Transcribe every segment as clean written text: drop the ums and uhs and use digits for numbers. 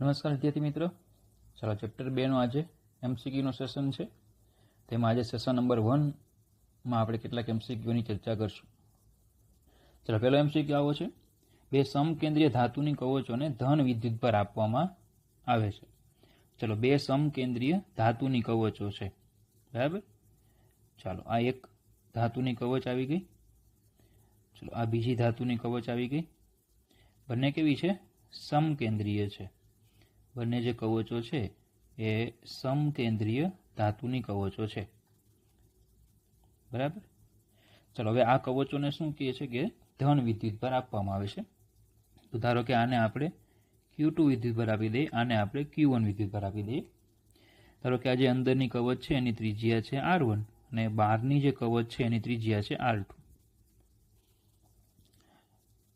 નમસ્કાર વિદ્યાર્થી મિત્રો, ચાલો ચેપ્ટર 2નું આજે એમસીક્યુનું સેશન છે. તેમાં આજે સેશન નંબર 1માં આપણે કેટલાક એમસીક્યુની ચર્ચા કરશું. ચાલો, પહેલો એમસીક્યુ આવો છે: બે સમકેન્દ્રીય ધાતુની કવચોને ધન વિદ્યુતભાર આપવામાં આવે છે. ચલો, બે સમકેન્દ્રીય ધાતુની કવચો છે, બરાબર. ચાલો, આ એક ધાતુની કવચ આવી ગઈ. ચલો, આ બીજી ધાતુની કવચ આવી ગઈ. બંને કેવી છે? સમકેન્દ્રીય છે. બંને જે કવચો છે એ સમકેન્દ્રીય ધાતુની કવચો છે, બરાબર. ચલો, હવે આ કવચોને શું કહે છે કે ધન વિદ્યુતભાર આપવામાં આવે છે. તો ધારો કે આને આપણે Q2 વિદ્યુતભાર આપી દઈએ, આને આપણે Q1 વિદ્યુતભાર આપી દઈએ. ધારો કે આ જે અંદરની કવચ છે એની ત્રિજ્યા છે R1 અને બહારની જે કવચ છે એની ત્રિજ્યા છે R2.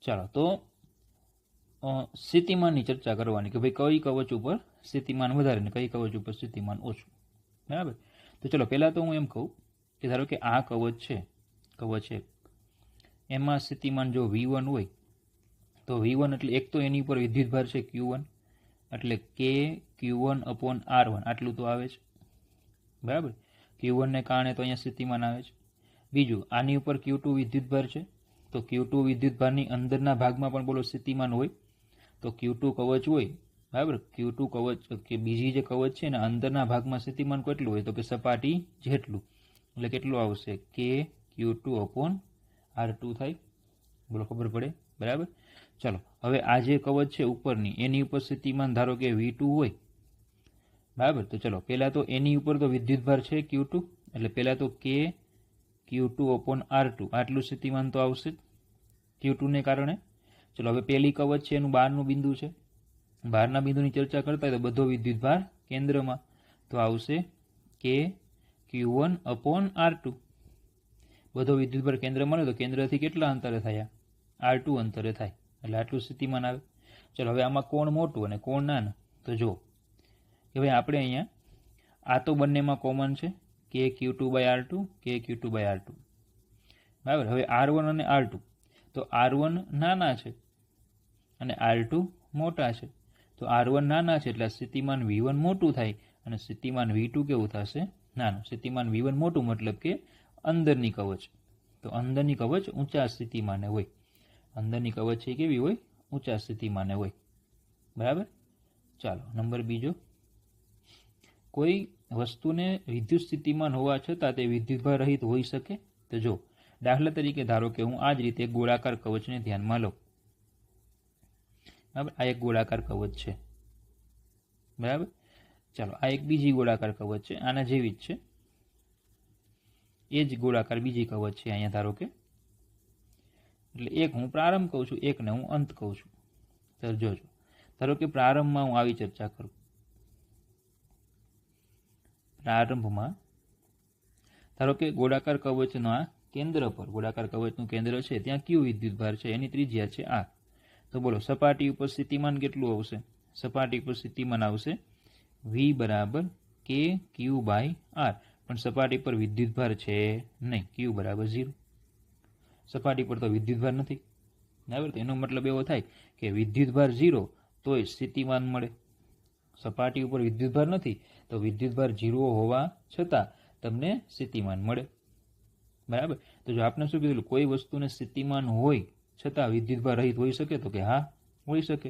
ચાલો, તો સ્થિતિમાનની ચર્ચા કરવાની કે ભાઈ કઈ કવચ ઉપર સ્થિતિમાન વધારે ને કઈ કવચ ઉપર સ્થિતિમાન ઓછું, બરાબર. તો ચલો, પહેલાં તો હું એમ કહું કે ધારો કે આ કવચ છે, કવચ 1, એમાં સ્થિતિમાન જો V1 હોય તો V1 એટલે એક તો એની ઉપર વિદ્યુતભાર છે Q1, એટલે કે Q1/R1 આટલું તો આવે છે, બરાબર. Q1ને કારણે તો અહીંયા સ્થિતિમાન આવે છે. બીજું, આની ઉપર Q2 વિદ્યુતભાર છે, તો Q2 વિદ્યુતભારની અંદરના ભાગમાં પણ બોલો સ્થિતિમાન હોય. તો Q2 કવચ હોય, બરાબર. Q2 કવચ કે બીજી જે કવચ છે એના અંદરના ભાગમાં સ્થિતિમાન કેટલું હોય? તો કે સપાટી જેટલું. એટલે કેટલું આવશે? કે Q2/R2 થાય. બોલો, ખબર પડે? બરાબર. ચાલો, હવે આ જે કવચ છે ઉપરની, એની ઉપર સ્થિતિમાન ધારો કે V2 હોય, બરાબર. તો ચલો, પહેલાં તો એની ઉપર તો વિદ્યુતભાર છે Q2, એટલે પહેલાં તો કે Q2/R2 આટલું સ્થિતિમાન તો આવશે Q2 ને કારણે. ચલો, હવે પહેલી કવચ છે એનું બહારનું બિંદુ છે. બહારના બિંદુની ચર્ચા કરતા હોય તો બધો વિદ્યુતભાર કેન્દ્રમાં, તો આવશે કે Q1/R2. બધો વિદ્યુતભાર કેન્દ્રમાં હોય તો કેન્દ્રથી કેટલા અંતરે થાય? R2 અંતરે થાય, એટલે આટલું સ્થિતિમાન આવે. ચલો, હવે આમાં કોણ મોટું અને કોણ નાનું? તો જો કે ભાઈ આપણે અહીંયા આ તો બંનેમાં કોમન છે, કે Q2/R2, કે Q2/R2, બરાબર. હવે R1 અને R2, તો R1 નાના છે અને R2 મોટા છે. તો R1 નાના છે એટલે સ્થિતિમાન V1 મોટું થાય અને સ્થિતિમાન V2 કેવું થશે? નાનું. સ્થિતિમાન V1 મોટું મતલબ કે અંદરની કવચ. તો અંદરની કવચ ઊંચા સ્થિતિમાને હોય. અંદરની કવચ છે કેવી હોય? ઊંચા સ્થિતિમાને હોય, બરાબર. ચાલો, નંબર બીજો: કોઈ વસ્તુને વિદ્યુત સ્થિતિમાન હોવા છતાં તે વિદ્યુતભાર રહિત હોઈ શકે. તો જો દાખલા તરીકે ધારો કે હું આ જ રીતે ગોળાકાર કવચને ધ્યાનમાં લઉં, બરાબર. આ એક ગોળાકાર કવચ છે, બરાબર. ચાલો, આ એક બીજી ગોળાકાર કવચ છે, આના જેવી જ છે. એ જ ગોળાકાર બીજી કવચ છે અહીંયા ધારો કે. એટલે એક હું પ્રારંભ કહું છું, એકને હું અંત કહું છું. તો જોજો, ધારો કે પ્રારંભમાં હું આવી ચર્ચા કરું. પ્રારંભમાં ધારો કે ગોળાકાર કવચના કેન્દ્ર પર, ગોળાકાર કવચનું કેન્દ્ર છે ત્યાં Q વિદ્યુતભાર છે, એની ત્રિજ્યા છે R. તો બોલો, સપાટી ઉપર સ્થિતિમાન કેટલું આવશે? સપાટી ઉપર સ્થિતિમાન આવશે V = KQ/R. પણ સપાટી પર વિદ્યુતભાર છે નહીં, Q = 0. સપાટી પર તો વિદ્યુતભાર નથી, બરાબર. એનો મતલબ એવો થાય કે વિદ્યુતભાર 0 તોય સ્થિતિમાન મળે. સપાટી ઉપર વિદ્યુતભાર નથી તો વિદ્યુતભાર 0 હોવા છતાં તમને સ્થિતિમાન મળે, બરાબર. તો જો આપણે શું કીધું, કોઈ વસ્તુને સ્થિતિમાન હોય છતાં વિદ્યુતભાર રહિત હોઈ શકે? તો કે હા, હોઈ શકે.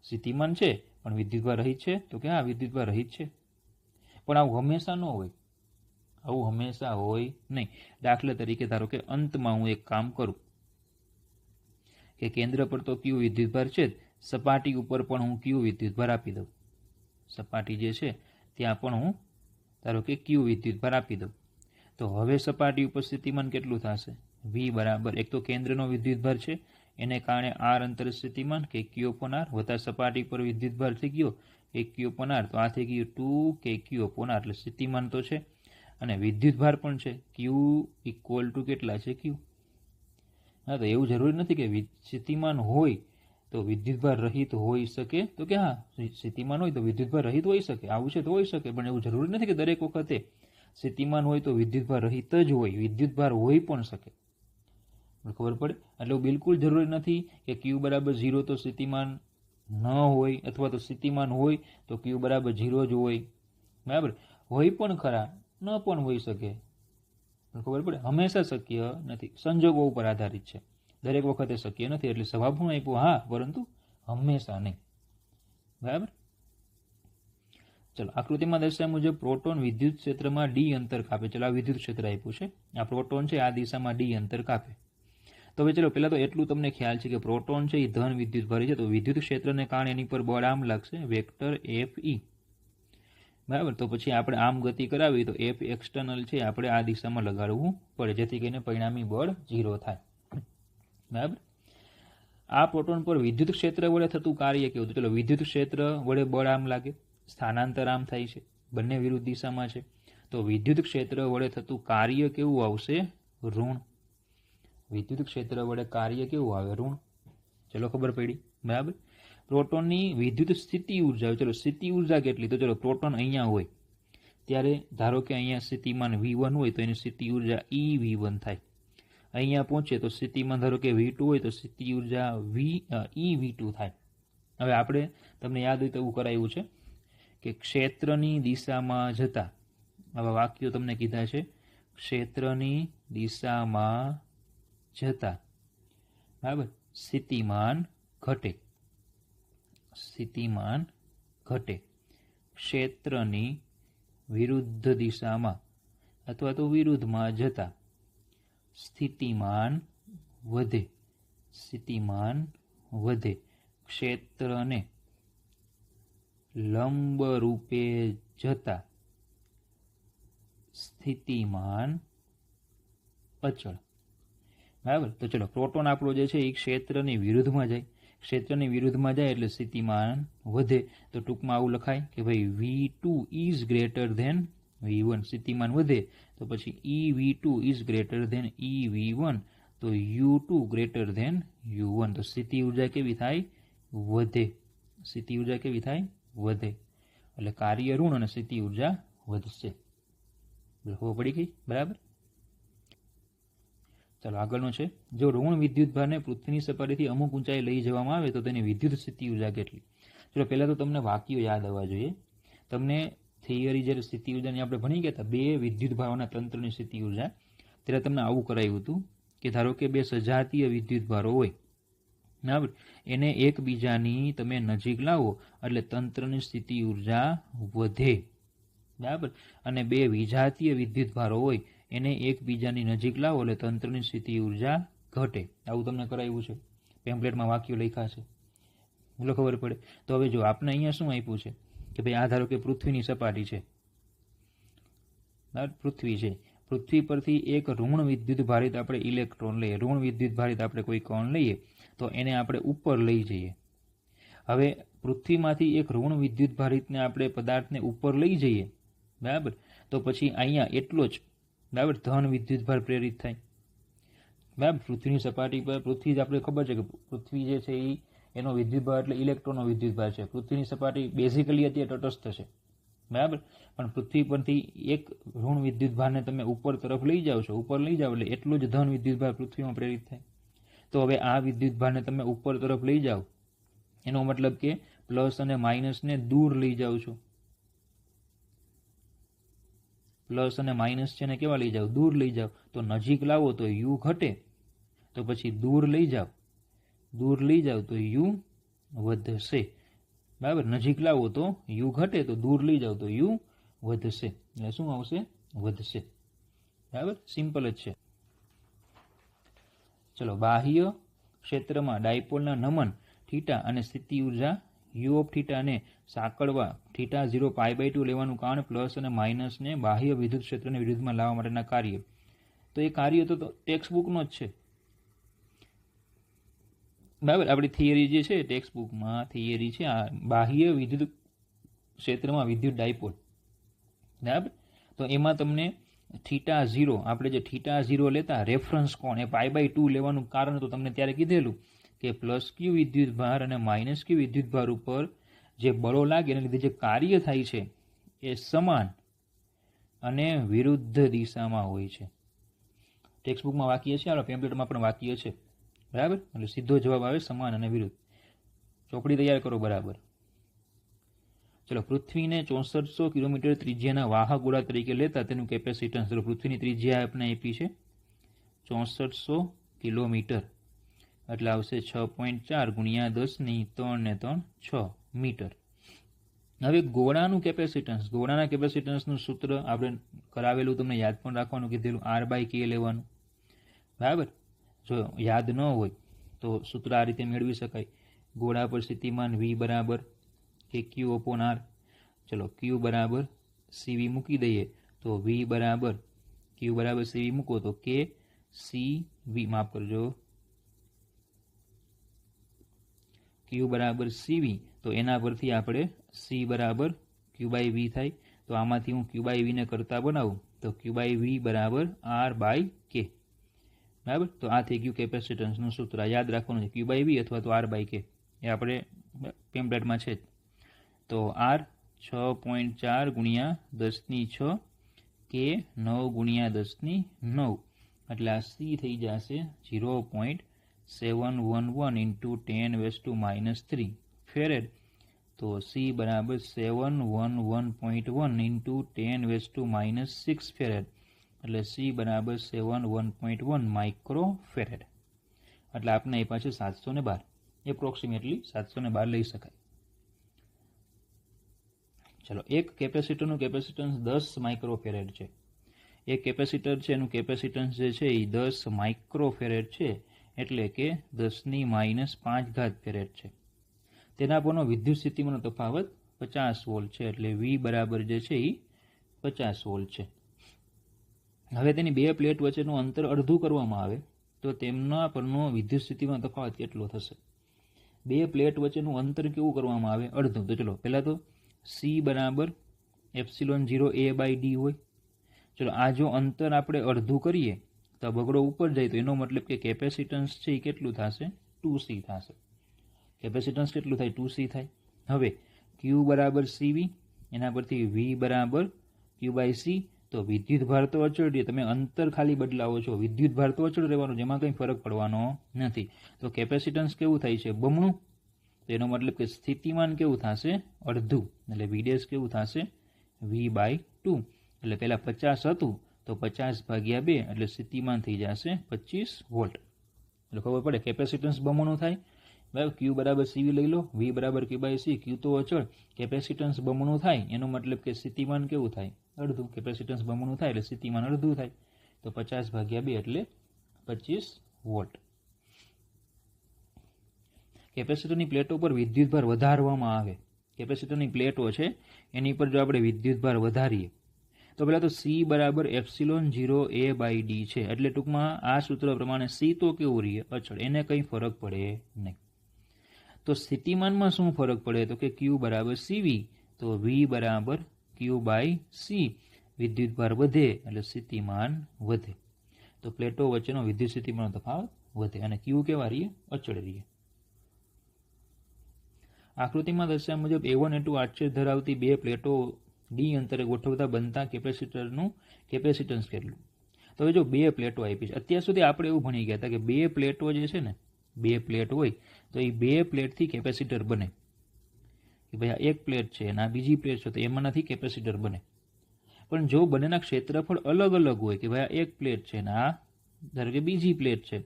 સ્થિતિમાન છે પણ વિદ્યુતભાર રહિત છે? તો કે હા, વિદ્યુતભાર રહિત છે. પણ આવું હંમેશા ન હોય, આવું હંમેશા હોય નહીં. દાખલા તરીકે ધારો કે અંતમાં હું એક કામ કરું કે કેન્દ્ર પર તો Q વિદ્યુતભાર છે જ, સપાટી ઉપર પણ હું Q વિદ્યુતભાર આપી દઉં. સપાટી જે છે ત્યાં પણ હું ધારો કે Q વિદ્યુતભાર આપી દઉં. તો હવે સપાટી ઉપર સ્થિતિમાન કેટલું થશે? V = એક તો કેન્દ્રનો વિદ્યુતભાર છે એને કારણે R અંતરે સ્થિતિમાન કે Q/R વત્તા સપાટી પર વિદ્યુતભાર થઈ ગયો કે Q/R, તો આ થઈ ગયું 2KQ/R. એટલે સ્થિતિમાન તો છે અને વિદ્યુતભાર પણ છે. Q = કેટલા છે? Q. હા, તો એવું જરૂરી નથી કે સ્થિતિમાન હોય તો વિદ્યુતભાર રહિત હોઈ શકે. તો કે હા, સ્થિતિમાન હોય તો વિદ્યુતભાર રહિત હોઈ શકે, આવું છે તો હોઈ શકે. પણ એવું જરૂરી નથી કે દરેક વખતે સ્થિતિમાન હોય તો વિદ્યુતભાર રહિત જ હોય, વિદ્યુતભાર હોઈ પણ શકે. ખબર પડે? એટલે બિલકુલ જરૂરી નથી કે Q = 0 તો સ્થિતિમાન ન હોય અથવા તો સ્થિતિમાન હોય તો ક્યુ બરાબર 0 જ હોય, બરાબર. હોય પણ ખરા, ન પણ હોઈ શકે, ખબર પડે. હંમેશા શક્ય નથી, સંજોગો ઉપર આધારિત છે, દરેક વખતે શક્ય નથી. એટલે જવાબ શું આપ્યો? હા, પરંતુ હંમેશા નહીં, બરાબર. ચલો, આકૃતિમાં દર્શાવ્યા મુજબ પ્રોટોન વિદ્યુત ક્ષેત્રમાં ડી અંતર કાપે. ચલો, આ વિદ્યુત ક્ષેત્ર આપ્યું છે, આ પ્રોટોન છે, આ દિશામાં ડી અંતર કાપે. તો હવે ચલો પહેલા તો એટલું તમને ખ્યાલ છે કે પ્રોટોન છે એ ધન વિદ્યુત ભારી છે, તો વિદ્યુત ક્ષેત્રને કારણે એની પર બળ આમ લાગશે, વેક્ટર એફ ઈ, બરાબર. તો પછી આપણે આમ ગતિ કરાવી તો એફ એક્સટર્નલ છે આપણે આ દિશામાં લગાડવું પડે, જેથી કરીને પરિણામી બળ 0 થાય, બરાબર. આ પ્રોટોન પર વિદ્યુત ક્ષેત્ર વડે થતું કાર્ય કેવું? ચલો, વિદ્યુત ક્ષેત્ર વડે બળ આમ લાગે, સ્થાનાંતર આમ થાય છે, બંને વિરુદ્ધ દિશામાં છે, તો વિદ્યુત ક્ષેત્ર વડે થતું કાર્ય કેવું આવશે? ઋણ. વિદ્યુત ક્ષેત્ર વડે કાર્ય કેવું આવે? ઋણ. ચલો, ખબર પડી, બરાબર. પ્રોટોનની વિદ્યુત સ્થિતિ ઉર્જા, ચલો સ્થિતિ ઉર્જા કેટલી? તો ચલો, પ્રોટોન અહીંયા હોય ત્યારે ધારો કે અહીંયા સ્થિતિમાન V1 હોય તો એની સ્થિતિ ઉર્જા eV1 થાય. અહીંયા પહોંચે તો સ્થિતિમાન ધારો કે V2 હોય તો સ્થિતિ ઉર્જા eV2 થાય. હવે આપણે તમને યાદ હોય તો એવું કરાયું છે કે ક્ષેત્રની દિશામાં જતા, આવા વાક્યો તમને કીધા છે, ક્ષેત્રની દિશામાં જતા, બરાબર, સ્થિતિમાન ઘટે, સ્થિતિમાન ઘટે. ક્ષેત્રની વિરુદ્ધ દિશામાં અથવા તો વિરુદ્ધમાં જતા સ્થિતિમાન વધે, સ્થિતિમાન વધે. ક્ષેત્રને લંબ રૂપે જતા સ્થિતિમાન અચળ, બરાબર. તો ચલો, પ્રોટોન આપણો જે છે એ ક્ષેત્રની વિરુદ્ધમાં જાય, ક્ષેત્રની વિરુદ્ધમાં જાય એટલે સ્થિતિમાન વધે. તો ટૂંકમાં આવું લખાય કે ભાઈ V2 is greater than V1. સ્થિતિમાન વધે તો પછી eV2 is greater than eV1, તો U2 ગ્રેટર ધેન U1. તો સ્થિતિ ઉર્જા કેવી થાય? વધે. સ્થિતિ ઉર્જા કેવી થાય? વધે. એટલે કાર્ય ઋણ અને સ્થિતિ ઉર્જા વધશે. ખબર પડી ગઈ, બરાબર. ચાલો, આગળનો છે, જો ઋણ વિદ્યુત ભારને પૃથ્વીની સપાટીથી અમુક ઊંચાઈ લઈ જવામાં આવે તો તેની વિદ્યુત સ્થિતિ ઉર્જા કેટલી? ચલો, પહેલા તો તમને વાક્યો યાદ આવવા જોઈએ. તમને થિયરી જ્યારે સ્થિતિ ઉર્જાની આપણે ભણી ગયા હતા, બે વિદ્યુત ભારોના તંત્રની સ્થિતિ ઉર્જા, ત્યારે તમને આવું કરાયું હતું કે ધારો કે બે સજાતીય વિદ્યુત ભારો હોય, બરાબર, એને એકબીજાની તમે નજીક લાવો એટલે તંત્રની સ્થિતિ ઉર્જા વધે, બરાબર. અને બે વિજાતીય વિદ્યુત ભારો હોય એને એકબીજાની નજીક લાવો એટલે તંત્રની સ્થિતિ ઉર્જા ઘટે. આવું તમને કરાવ્યું છે, પેમ્પલેટમાં વાક્યો લખ્યા છે, બોલો, ખબર પડે. તો હવે જો આપણે અહીંયા શું આપ્યું છે કે ભાઈ આ ધારો કે પૃથ્વીની સપાટી છે, પૃથ્વી છે, પૃથ્વી પરથી એક ઋણ વિદ્યુત ભારિત આપણે ઇલેક્ટ્રોન લઈએ, ઋણ વિદ્યુત ભારિત આપણે કોઈ કણ લઈએ તો એને આપણે ઉપર લઈ જઈએ. હવે પૃથ્વીમાંથી એક ઋણ વિદ્યુત ભારિતને આપણે પદાર્થને ઉપર લઈ જઈએ, બરાબર, તો પછી અહીંયા એટલો જ, બરાબર, ધન વિદ્યુત ભાર પ્રેરિત થાય, બરાબર. પૃથ્વીની સપાટી પર, પૃથ્વી જ આપણે ખબર છે કે પૃથ્વી જે છે એ એનો વિદ્યુત ભાર એટલે ઇલેક્ટ્રોનનો વિદ્યુત ભાર છે. પૃથ્વીની સપાટી બેઝિકલી અત્યારે તટસ્થ છે, બરાબર, પણ પૃથ્વી પરથી એક ઋણ વિદ્યુત ભારને તમે ઉપર તરફ લઈ જાઓ છો, ઉપર લઈ જાઓ એટલે એટલો જ ધન વિદ્યુત ભાર પૃથ્વીમાં પ્રેરિત થાય. તો હવે આ વિદ્યુત ભારને તમે ઉપર તરફ લઈ જાઓ, એનો મતલબ કે પ્લસ અને માઇનસને દૂર લઈ જાઓ છો. પ્લસ અને માઇનસ છે ને કેવા લઈ જાઓ? દૂર લઈ જાઓ. તો નજીક લાવો તો યુ ઘટે, તો પછી દૂર લઈ જાઓ, દૂર લઈ જાઓ તો યુ વધશે, બરાબર. નજીક લાવો તો યુ ઘટે, તો દૂર લઈ જાઓ તો યુ વધશે. એટલે શું આવશે? વધશે, બરાબર. સિમ્પલ જ છે. ચલો, બાહ્ય ક્ષેત્રમાં ડાયપોલના નમન થીટા અને સ્થિતિ ઉર્જા યુ ઓફ થીટાને સાંકળવા થીટા 0 π/2 લેવાનું કારણ પ્લસ અને માઇનસને બાહ્ય વિદ્યુત ક્ષેત્રને વિરુદ્ધમાં લાવવા માટેના કાર્ય. તો એ કાર્ય તો ટેક્સ્ટ બુકનો જ છે, બરાબર. આપણી થિયરી જે છે ટેક્સ્ટ બુકમાં થિયરી છે આ બાહ્ય વિદ્યુત ક્ષેત્રમાં વિદ્યુત ડાયપોલ, બરાબર. તો એમાં તમને થીટા 0, આપણે જે થીટા 0 લેતા રેફરન્સ કોણ એ π/2 લેવાનું કારણ તો તમને ત્યારે કીધેલું કે પ્લસ ક્યુ વિદ્યુત ભાર અને માઇનસ ક્યુ વિદ્યુત ભાર ઉપર જે બળો લાગે એના લીધે જે કાર્ય થાય છે એ સમાન અને વિરુદ્ધ દિશામાં હોય છે. ટેક્સ્ટબુકમાં વાક્ય છે, આ પેમ્પલેટમાં પણ વાક્ય છે, બરાબર. એટલે સીધો જવાબ આવે સમાન અને વિરુદ્ધ. ચોપડી તૈયાર કરો બરાબર. ચલો, પૃથ્વીને 6400 કિલોમીટર ત્રિજ્યાના વાહક ગોળા તરીકે લેતા તેનું કેપેસિટન્સ. ચલો, પૃથ્વીની ત્રિજ્યા આપણે આપી છે 6400 કિલોમીટર, એટલે આવશે 6.4 ગુણ્યા 10⁻³ મીટર. હવે ગોળાનું કેપેસિટન્સ, ગોળાના કેપેસિટન્સનું સૂત્ર આપણે કરાવેલું, તમને યાદ પણ રાખવાનું કીધેલું, R/K લેવાનું. બરાબર. જો યાદ ન હોય તો સૂત્ર આ રીતે મેળવી શકાય. ગોળા પર સ્થિતિમાન V બરાબર KQ/R. ચલો, Q બરાબર CV મૂકી દઈએ તો V બરાબર Q બરાબર CV મૂકો તો KCV, માફ કરજો, Q બરાબર CV, તો એના પરથી આપણે C બરાબર Q/V થાય. તો આમાંથી હું Q/V ને કરતા બનાવું તો Q/V બરાબર R/K. બરાબર. તો આ થઈ ગયું કેપેસિટન્સનું સૂત્ર. યાદ રાખવાનું છે Q/V અથવા તો R/K, એ આપણે પેમ્પલેટમાં છે જ. તો R 6.4 ગુણ્યા 10⁶, K 9 ગુણ્યા 10⁹, એટલે આ C થઈ જશે 0.711 × 10⁻³ ફેરેડ. તો C બરાબર 711.1 × 10⁻6 ફેરેડ, એટલે C બરાબર 711 માઇક્રો ફેરેડ. એટલે આપણે એ પાછું 712, એપ્રોક્સિમેટલી 712 લઈ શકાય. ચલો, એક કેપેસિટરનું કેપેસિટન્સ 10 માઇક્રોફેરેડ છે. એક કેપેસિટર છે એનું કેપેસિટન્સ જે છે એ 10 માઇક્રોફેરેડ છે, એટલે કે 10⁻5 ફેરેડ છે. તેના પરનો વિદ્યુત સ્થિતિમાનનો તફાવત 50 વોલ્ટ છે, એટલે V બરાબર જે છે એ 50 વોલ્ટ છે. હવે તેની બે પ્લેટ વચ્ચેનું અંતર અડધું કરવામાં આવે તો તેમના પરનો વિદ્યુત સ્થિતિમાન તફાવત કેટલો થશે? બે પ્લેટ વચ્ચેનું અંતર કેવું કરવામાં આવે? અડધું. તો ચલો, પહેલાં તો C બરાબર ε0A/d હોય. ચલો, આ જો અંતર આપણે અડધું કરીએ તો બગડો ઉપર જાય, તો એનો મતલબ કે કેપેસિટન્સ છે એ કેટલું થશે? 2C થશે. કેપેસિટન્સ કેટલું થાય? 2C થાય. હવે Q બરાબર CV, એના પરથી V બરાબર Q/C. તો વિદ્યુત ભાર તો અચળ રહે, તમે અંતર ખાલી બદલાવો છો, વિદ્યુત ભાર તો અચળ રહેવાનો, જેમાં કંઈ ફરક પડવાનો નથી. તો કેપેસિટન્સ કેવું થાય છે? બમણું. તો એનો મતલબ કે સ્થિતિમાન કેવું થશે? અડધું. એટલે V' કેવું થશે? V/2. એટલે પહેલાં 50 હતું તો 50/2, એટલે સ્થિતિમાન થઈ જશે 25 વોલ્ટ. એટલે ખબર પડે કેપેસિટન્સ બમણું થાય. બરાબર. Q બરાબર CV લઈ લો, V બરાબર Q/C. Q તો અચળ, કેપેસિટન્સ બમણું થાય, એનો મતલબ કે સ્થિતિમાન કેવું થાય? અડધું. કેપેસિટન્સ બમણું થાય એટલે સ્થિતિમાન અડધું થાય. તો 50/2 એટલે 25 વોલ્ટ. કેપેસિટરની પ્લેટો પર વિદ્યુતભાર વધારવામાં આવે. કેપેસિટરની પ્લેટો છે એની પર જો આપણે વિદ્યુતભાર વધારીએ તો પહેલાં તો C બરાબર ε0A/d છે, એટલે ટૂંકમાં આ સૂત્ર પ્રમાણે C તો કેવું રહીએ? અચળ, એને કંઈ ફરક પડે નહીં. તો સ્થિતિમાનમાં શું ફરક પડે? તો કે Q બરાબર CV, તો V બરાબર Q/C. વિદ્યુતભાર વધે એટલે સ્થિતિમાન વધે. તો પ્લેટો વચ્ચેનો વિદ્યુત સ્થિતિમાનનો તફાવત વધે અને Q કેવા રહીએ? અચળ રહીએ. આકૃતિમાં દર્શાવ્યા મુજબ A1A2 આડછેદ ધરાવતી બે પ્લેટો D અંતરે ગોઠવતા બનતા કેપેસિટરનું કેપેસિટન્સ કેટલું? તો હવે જો બે પ્લેટો આપી છે, અત્યાર સુધી આપણે એવું ભણી ગયા હતા કે બે પ્લેટો જે છે ને, બે પ્લેટ હોય તો એ બે પ્લેટથી કેપેસિટર બને. કે ભાઈ આ એક પ્લેટ છે અને આ બીજી પ્લેટ છે, તો એમાંનાથી કેપેસિટર બને. પણ જો બંનેના ક્ષેત્રફળ અલગ અલગ હોય, કે ભાઈ આ એક પ્લેટ છે ને આ ધારો કે બીજી પ્લેટ છે,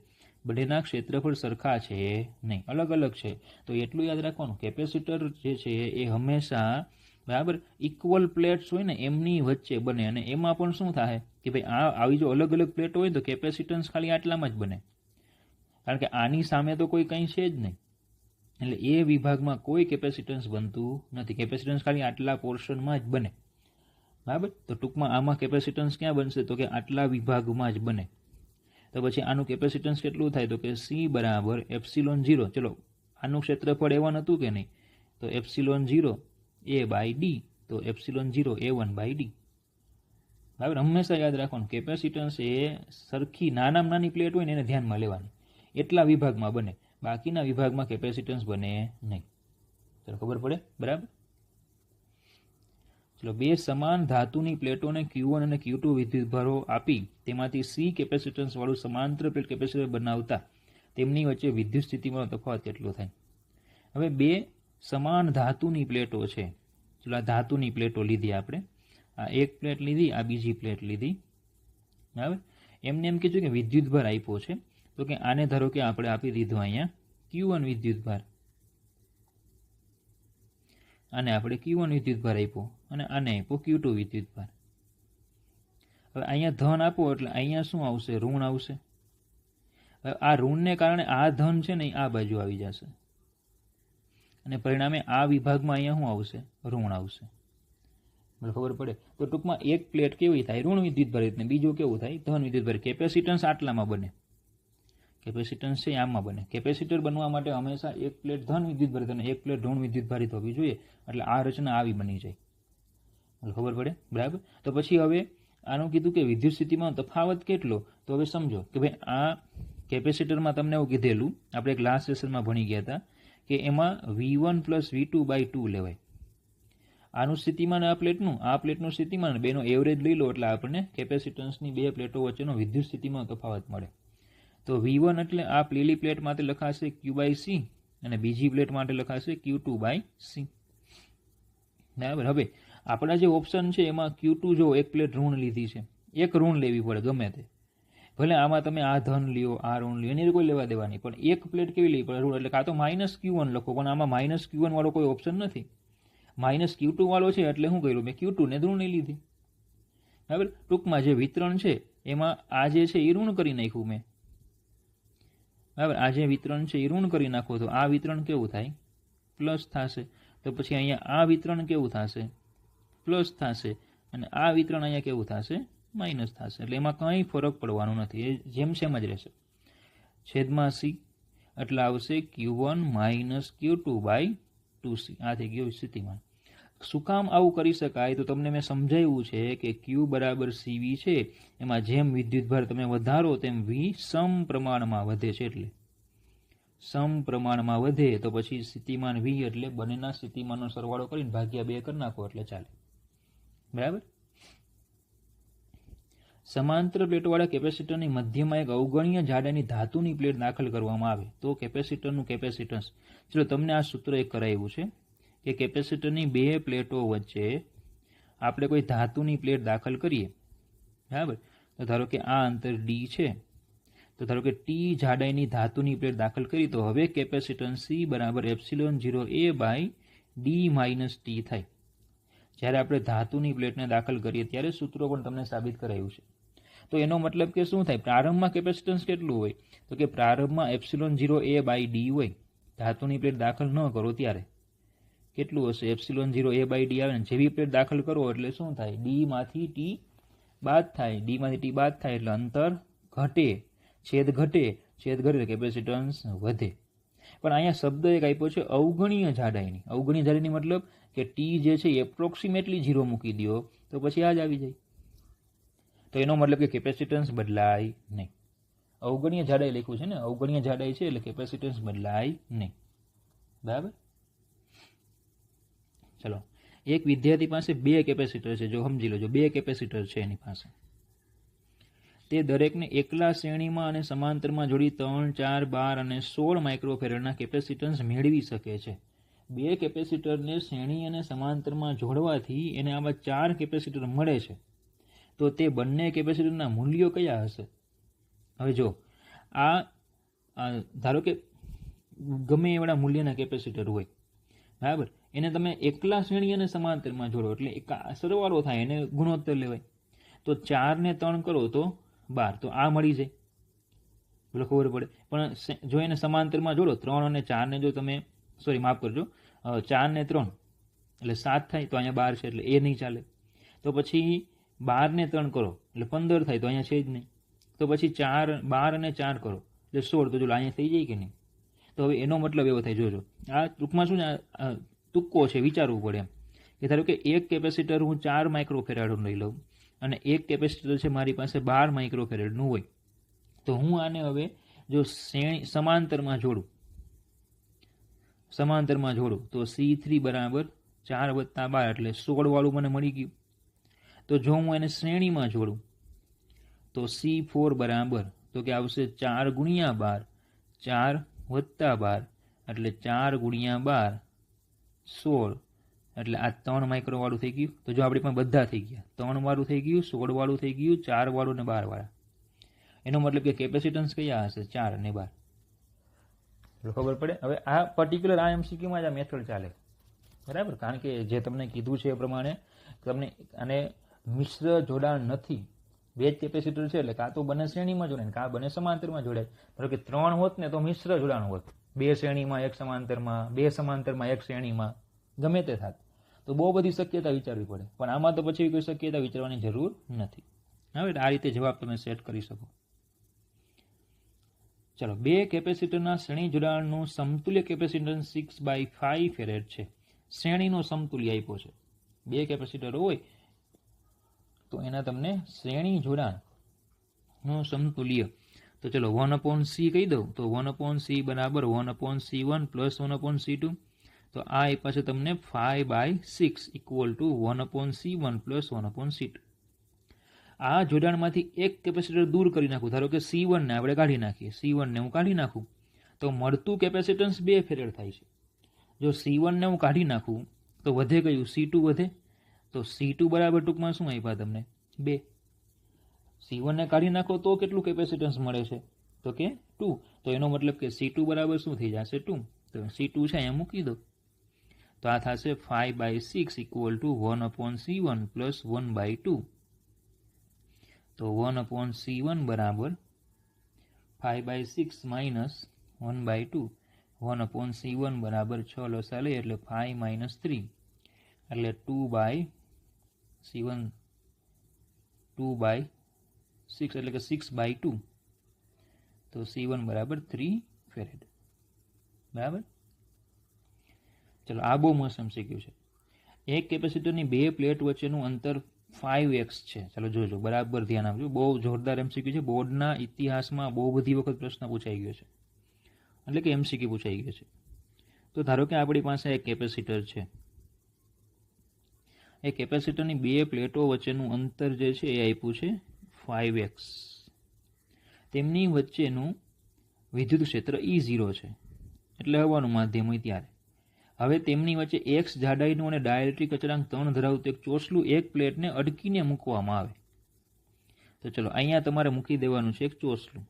બંનેના ક્ષેત્રફળ સરખા છે નહીં, અલગ અલગ છે, તો એટલું યાદ રાખવાનું કેપેસિટર જે છે એ હંમેશા બરાબર ઇક્વલ પ્લેટ્સ હોય ને એમની વચ્ચે બને. અને એમાં પણ શું થાય કે ભાઈ આવી જો અલગ અલગ પ્લેટો હોય તો કેપેસિટન્સ ખાલી આટલામાં જ બને, કારણ કે આની સામે તો કોઈ કંઈ છે જ નહીં. એટલે એ વિભાગમાં કોઈ કેપેસિટન્સ બનતું નથી, કેપેસિટન્સ ખાલી આટલા પોર્શનમાં જ બને. બરાબર. તો ટૂંકમાં આમાં કેપેસિટન્સ ક્યાં બનશે? તો કે આટલા વિભાગમાં જ બને. તો પછી આનું કેપેસિટન્સ કેટલું થાય? તો કે C બરાબર ε0. ચલો, આનું ક્ષેત્રફળ A1 હતું કે નહીં? તો ε0A/d, તો ε0A1/d. બરાબર. હંમેશા યાદ રાખવાનું કેપેસિટન્સ એ સરખી નાનામાં નાની પ્લેટ હોય ને એને ધ્યાનમાં લેવાની, એટલા વિભાગમાં બને, બાકીના વિભાગમાં કેપેસિટન્સ બને નહીં. ચલો, ખબર પડે? બરાબર. ચલો, બે સમાન ધાતુની પ્લેટોને Q1 અને Q2 વિદ્યુતભારો આપી તેમાંથી C કેપેસિટન્સ વાળું સમાંતર પ્લેટ કેપેસિટર બનાવતા તેમની વચ્ચે વિદ્યુત સ્થિતિમાનનો તફાવત કેટલો થાય? હવે બે સમાન ધાતુની પ્લેટો છે. ચલો આ ધાતુની પ્લેટો લીધી આપણે, આ એક પ્લેટ લીધી, આ બીજી પ્લેટ લીધી. બરાબર. એમને એમ કીધું કે વિદ્યુતભાર આપ્યો છે, તો કે આને ધારો કે આપણે આપી દીધો અહીંયા Q1 વિદ્યુતભાર, આને આપણે Q1 વિદ્યુતભાર આપ્યો અને આને આપ્યો Q2 વિદ્યુતભાર. હવે અહીંયા ધન આપો એટલે અહીંયા શું આવશે? ઋણ આવશે. હવે આ ઋણને કારણે આ ધન છે ને આ બાજુ આવી જશે અને પરિણામે આ વિભાગમાં અહીંયા શું આવશે? ઋણ આવશે. મને ખબર પડે. તો ટૂંકમાં એક પ્લેટ કેવી થાય? ઋણ વિદ્યુતભારિત, ને બીજું કેવું થાય? ધન વિદ્યુતભારિત. કેપેસિટન્સ આટલામાં બને, કેપેસિટન્સ છે આમાં બને. કેપેસિટર બનવા માટે હંમેશા એક પ્લેટ ધન વિદ્યુતભારિત અને એક પ્લેટ ઋણ વિદ્યુતભારિત હોવી જોઈએ, એટલે આ રચના આવી બની જાય. મને ખબર પડે. બરાબર. તો પછી હવે આનું કીધું કે વિદ્યુત સ્થિતિમાં તફાવત કેટલો? તો હવે સમજો કે ભાઈ આ કેપેસિટરમાં તમને એવું કીધેલું, આપણે ક્લાસ સેશનમાં ભણી ગયા હતા કે એમાં V1 + V2/2 લેવાય. આનું સ્થિતિમાન આ પ્લેટનું સ્થિતિમાન બેનો એવરેજ લઈ લો એટલે આપણને કેપેસિટન્સની બે પ્લેટો વચ્ચેનો વિદ્યુત સ્થિતિમાં તફાવત મળે. તો V1 એટલે આ લીલી પ્લેટ માટે લખાશે Q/C અને બીજી પ્લેટ માટે લખાશે Q2/C. બરાબર. હવે આપણા જે ઓપ્શન છે એમાં Q2 જો એક પ્લેટ ઋણ લીધી છે, એક ઋણ લેવી પડે ગમે તે, ભલે આમાં તમે આ ધન લ્યો આ ઋણ લ્યો એની કોઈ લેવા દેવા નહીં, પણ એક પ્લેટ કેવી લેવી પડે? ઋણ. એટલે કાં તો -Q1 લખો, પણ આમાં -Q1 વાળો કોઈ ઓપ્શન નથી. -Q2 વાળો છે એટલે શું કર્યું મેં? Q2 ને ઋણ લીધી. બરાબર. ટૂંકમાં જે વિતરણ છે એમાં આ જે છે એ ઋણ કરી નાખ્યું મેં. બરાબર. આ જે વિતરણ છે એ ઋણ કરી નાખો તો આ વિતરણ કેવું થાય? પ્લસ થશે. તો પછી અહીંયા આ વિતરણ કેવું થશે? પ્લસ થશે. અને આ વિતરણ અહીંયા કેવું થશે? માઇનસ થશે. એટલે એમાં કંઈ ફરક પડવાનો નથી, એ જેમ સેમ જ રહેશે. છેદમાં C એટલે આવશે Q1 - Q2/2C. આ થઈ ગયું સ્થિતિમાન. શું કામ આવું કરી શકાય? તો તમને મેં સમજાવ્યું છે કે Q = CV છે, એમાં જેમ વિદ્યુતભાર તમે વધારો તેમ V સમપ્રમાણમાં વધે છે. એટલે સમપ્રમાણમાં વધે તો પછી સ્થિતિમાન V એટલે બંનેના સ્થિતિમાનનો સરવાળો કરીને ભાગ્યા 2 કરી નાખો એટલે ચાલે. બરાબર. સમાંતર પ્લેટોવાળા કેપેસિટરની મધ્યમાં એક અવગણ્ય જાડાઈની ધાતુની પ્લેટ દાખલ કરવામાં આવે તો કેપેસિટરનું કેપેસિટન્સ. ચલો તમને આ સૂત્ર એક કરાવ્યું છે કે કેપેસિટરની બે પ્લેટો વચ્ચે આપણે કોઈ ધાતુની પ્લેટ દાખલ કરીએ. બરાબર. તો ધારો કે આ અંતર D છે, તો ધારો કે T જાડાઈની ધાતુની પ્લેટ દાખલ કરી તો હવે કેપેસિટન્સ C = ε0A/D - T થાય. જ્યારે આપણે ધાતુની પ્લેટને દાખલ કરીએ ત્યારે સૂત્રો પણ તમને સાબિત કરાયું છે. તો એનો મતલબ કે શું થાય? પ્રારંભમાં કેપેસિટન્સ કેટલું હોય? તો કે પ્રારંભમાં ε0A/D હોય. ધાતુની પ્લેટ દાખલ ન કરો ત્યારે કેટલું હશે? ε0A/D આવે ને જેવી પ્લેટ દાખલ કરો એટલે શું થાય? D માંથી T બાદ થાય, D માંથી T બાદ થાય એટલે અંતર ઘટે, છેદ ઘટે, છેદ ઘટે કેપેસિટન્સ વધે. પણ અહીંયા શબ્દ એક આપ્યો છે અવગણ્ય જાડાઈની. અવગણ્ય જાડાઈની મતલબ કે T જે છે એપ્રોક્સિમેટલી 0 મૂકી દો તો પછી આ જ આવી જાય. તો એનો મતલબ કે કેપેસિટન્સ બદલાય નહીં. અવગણ્ય જાડાઈ લખ્યું છે ને, અવગણ્ય જાડાઈ છે એટલે કેપેસિટન્સ બદલાય નહીં. બરાબર. ચલો, એક વિદ્યાર્થી પાસે બે કેપેસિટર છે. જો સમજી લો, જો બે કેપેસિટર છે એની પાસે, તે દરેકને એકલા શ્રેણીમાં અને સમાંતરમાં જોડી 3, 4, 12 અને 16 માઇક્રોફેરાડના કેપેસિટન્સ મેળવી શકે છે. બે કેપેસિટરને શ્રેણી અને સમાંતરમાં જોડવાથી એને આવા 4 કેપેસિટર મળે છે. તો તે બંને કેપેસિટરના મૂલ્યો કયા હશે? હવે જો આ ધારો કે ગમે એવડા મૂલ્યના કેપેસિટર હોય, બરાબર, એને તમે એકલા શ્રેણી અને સમાંતરમાં જોડો એટલે એક સરવાળો થાય, એને ગુણોત્તર લેવાય. તો 4 ને 3 કરો તો 12, તો આ મળી જાય. બોલો ખબર પડે. પણ જો એને સમાંતરમાં જોડો 3 અને 4 ને જો તમે માફ કરજો 4 ને 3 એટલે 7 થાય, તો અહીંયા 12 છે એટલે એ નહીં ચાલે. તો પછી 12 ને 3 કરો એટલે 15 થાય, તો અહીંયા છે જ નહીં. તો પછી 12 અને 4 કરો એટલે 16, તો જો અહીંયા થઈ જાય કે નહીં? તો હવે એનો મતલબ એવો થાય, જોજો આ ટૂંકમાં શું છે, તુક્કો છે, વિચારવું પડે એમ કે ધારો કે એક કેપેસિટર હું 4 માઇક્રોફેરાડનું લઈ લઉં અને એક કેપેસિટર છે મારી પાસે 12 માઇક્રોફેરાડનું હોય, તો હું આને હવે જો સમાંતરમાં જોડું તો C3 = 4 + 12 એટલે 16 વાળું મને મળી ગયું. તો જો હું એને શ્રેણીમાં જોડું તો C4 બરાબર તો કે આવશે 4 × 12, 4 + 12 એટલે 4 ગુણ્યા 12 16 એટલે આ 3 માઇક્રો વાળું થઈ ગયું. તો જો આપણી પાસે બધા થઈ ગયા, 3 વાળું થઈ ગયું, 16 વાળું થઈ ગયું, 4 વાળું ને 12 વાળા. એનો મતલબ કે કેપેસિટન્સ કયા હશે? 4 અને 12. ખબર પડે. હવે આ પર્ટિક્યુલર આ એમસીક્યુમાં જ આ મેથડ ચાલે, બરાબર. કારણ કે જે તમને કીધું છે એ પ્રમાણે તમને અને મિશ્ર જોડાણ નથી. બે જ કેપેસિટર છે એટલે કાં તો બંને શ્રેણીમાં જોડાય, કાં બંને સમાંતરમાં જોડાય. ધારો કે 3 હોત ને તો મિશ્ર જોડાણ હોત, 2 શ્રેણીમાં 1 સમાંતરમાં, 2 સમાંતરમાં 1 શ્રેણીમાં, ગમે તે થાત. તો બહુ બધી શક્યતા વિચારવી પડે, પણ આમાં તો પછી કોઈ શક્યતા વિચારવાની જરૂર નથી. હવે આ રીતે જવાબ તમે સેટ કરી શકો. ચલો, બે કેપેસિટરના શ્રેણી જોડાણનું સમતુલ્ય કેપેસિટન્સ 6/5 ફેરેડ છે. શ્રેણીનો સમતુલ્ય આપ્યો છે. બે કેપેસિટર હોય તો એના તમને શ્રેણી જોડાણનું સમતુલ્ય. તો ચલો 1/c કહી દઉં તો 1/c બરાબર 1/c1 પ્લસ 1/c2. તો આ આપ્યા છે તમને 5/6 equal to 1/c1 plus 1/c2. આ જોડાણમાંથી એક કેપેસિટર દૂર કરી નાખું. ધારો કે C1 ને આપણે કાઢી નાખીએ, C1 ને હું કાઢી નાખું તો મળતું કેપેસિટન્સ 2 ફેરેડ થાય છે. જો C1 ને હું કાઢી નાખું તો વધે કયું? C2 વધે. તો C2 બરાબર ટૂંકમાં શું આપ્યા તમને? 2. C1 ને કાઢી નાખો તો કેટલું કેપેસિટન્સ મળે છે? તો કે 2. તો એનો મતલબ કે C2 બરાબર શું થઈ જશે? 2. તો C2 છે અહીંયા મૂકી દો તો આ થશે 5/6 ઇક્વલ ટુ 1/c1 પ્લસ 1/2. તો 1/c1 બરાબર 5/6 માઇનસ 1/2. 1/c1 બરાબર 6 લસા લઈએ એટલે 5 - 3 એટલે 2/c1 2/6 એટલે કે 6/2. તો C1 બરાબર 3 ફેરેડ. બરાબર. ચલો, આ બહુ મસ્ત એમસીક્યુ છે. એક કેપેસિટરની બે પ્લેટ વચ્ચેનું અંતર 5x છે. ચાલો જોજો, બરાબર ધ્યાન આપજો. બહુ જોરદાર એમસીક્યુ છે. બોર્ડના ઇતિહાસમાં બહુ બધી વખત પ્રશ્ન પૂછાઈ ગયો છે, એટલે કે એમસીક્યુ પૂછાઈ ગયો છે. તો ધારો કે આપણી પાસે એક કેપેસિટર છે. એ કેપેસિટરની બે પ્લેટો વચ્ચેનું અંતર જે છે એ આપ્યું છે 5x. તેમની વચ્ચેનું વિદ્યુત ક્ષેત્ર E0 છે, એટલે હવાનું માધ્યમ હોય ત્યારે. હવે તેમની વચ્ચે x જાડાઈનું અને ડાયલેક્ટ્રિક અચળાંક 3 ધરાવતું એક ચોસલું એક પ્લેટને અડકીને મૂકવામાં આવે. તો ચલો, અહીંયા તમારે મૂકી દેવાનું છે એક ચોસલું.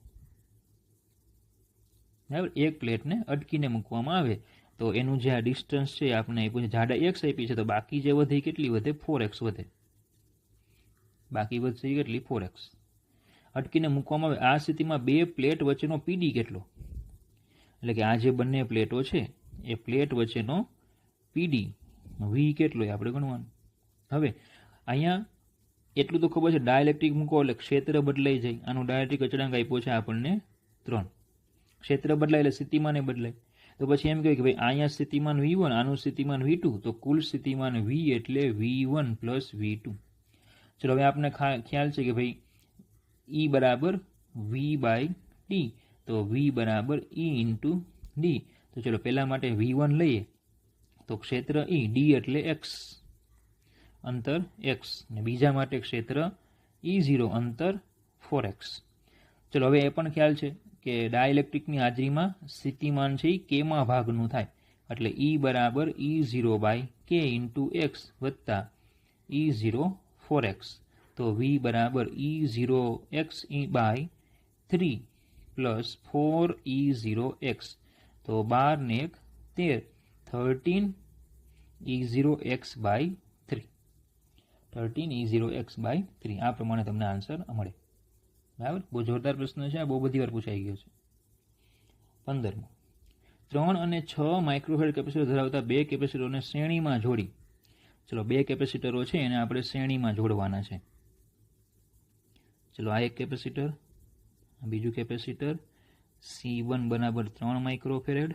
બરાબર. એક પ્લેટને અડકીને મૂકવામાં આવે તો એનું જે આ ડિસ્ટન્સ છે આપણે આપ્યું છે, જાડાઈ x આપી છે, તો બાકી જે વધે કેટલી વધે? 4x વધે. બાકી વધશે કેટલી? 4x. અટકીને મૂકવામાં આવે. આ સ્થિતિમાં બે પ્લેટ વચ્ચેનો PD કેટલો? એટલે કે આ જે બંને પ્લેટો છે એ પ્લેટ વચ્ચેનો PD V કેટલો આપણે ગણવાનું. હવે અહીંયા એટલું તો ખબર છે, ડાયલેક્ટ્રિક મૂકો એટલે ક્ષેત્ર બદલાઈ જાય. આનું ડાયલેક્ટ્રિક અચળાંક આપ્યો છે આપણને 3. ક્ષેત્ર બદલાય એટલે સ્થિતિમાન બદલાય. તો પછી એમ કહે કે ભાઈ અહીંયા સ્થિતિમાન V1, આનું સ્થિતિમાન V2, તો કુલ સ્થિતિમાન V એટલે V1 પ્લસ V2. ચલો, હવે આપણે ખ્યાલ છે કે ભાઈ E બરાબર V/d, તો V બરાબર E ઇન્ટુ d. તો ચલો, પહેલા માટે V1 લઈએ તો ક્ષેત્ર E, d એટલે x, અંતર x, ને બીજા માટે ક્ષેત્ર E0, અંતર 4x. ચલો, હવે એ પણ ખ્યાલ છે કે ડાયલેક્ટ્રિકની હાજરીમાં સ્થિતિમાન છે એ કેમાં ભાગનું થાય, એટલે E બરાબર E0/k ઇન્ટુ x વત્તા E0 4x. તો V બરાબર E0x/3 પ્લસ 4E0x. તો 12 ને 1 13 13E0x/3. 13E0x/3. આ પ્રમાણે તમને આન્સર મળે. બરાબર. બહુ જોરદાર પ્રશ્ન છે, આ બહુ બધી વાર પૂછાઈ ગયો છે. 15મો, 3 અને 6 માઇક્રોફેરેડ કેપેસિટર ધરાવતા બે કેપેસિટરોને શ્રેણીમાં જોડી. ચલો, બે કેપેસિટરો છે એને આપણે શ્રેણીમાં જોડવાના છે. ચલો, આ એક કેપેસિટર, બીજું કેપેસિટર. C1 બરાબર 3 માઇક્રોફેરેડ,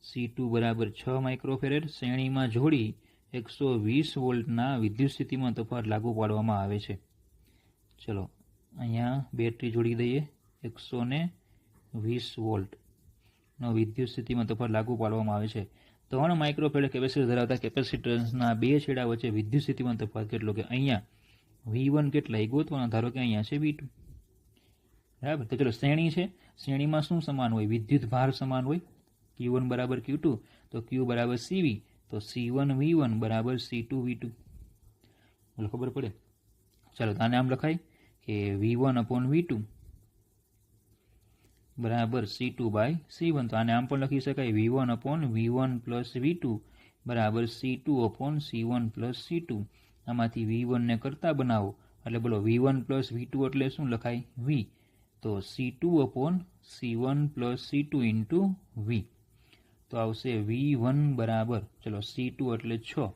C2 બરાબર 6 માઇક્રોફેરેડ શ્રેણીમાં જોડી 120 વોલ્ટના વિદ્યુત સ્થિતિમાં તફાવત લાગુ પાડવામાં આવે છે. ચલો, અહીંયા બેટરી જોડી દઈએ. 120 વોલ્ટનો વિદ્યુત સ્થિતિમાં તફાવત લાગુ પાડવામાં આવે છે. 3 માઇક્રોફેરેડ કેપેસિટર ધરાવતા કેપેસિટર્સના બે છેડા વચ્ચે વિદ્યુત સ્થિતિમાં તફાવત કેટલો? કે અહીંયા V1 કેટલા એ ગોતવાના. ધારો કે અહીંયા છે V2. બરાબર. તો ચલો, શ્રેણી છે, શ્રેણીમાં શું સમાન હોય? વિદ્યુત ભાર સમાન હોય. Q Q1 બરાબર Q2 તો Q બરાબર CV તો C1 V1 બરાબર C2 V2 બોલો ખબર પડે. ચાલો આને આમ લખાય કે V1 upon V2 બરાબર C2 બાય C1 તો આને આમ પણ લખી શકાય V1 upon V1 plus V2 બરાબર C2 upon C1 plus C2 આમાંથી V1 ને કરતા બનાવો એટલે બોલો V1 પ્લસ V2 એટલે શું લખાય V તો C2 upon C1 plus C2 into V તો આવશે V1 બરાબર ચલો C2 એટલે 6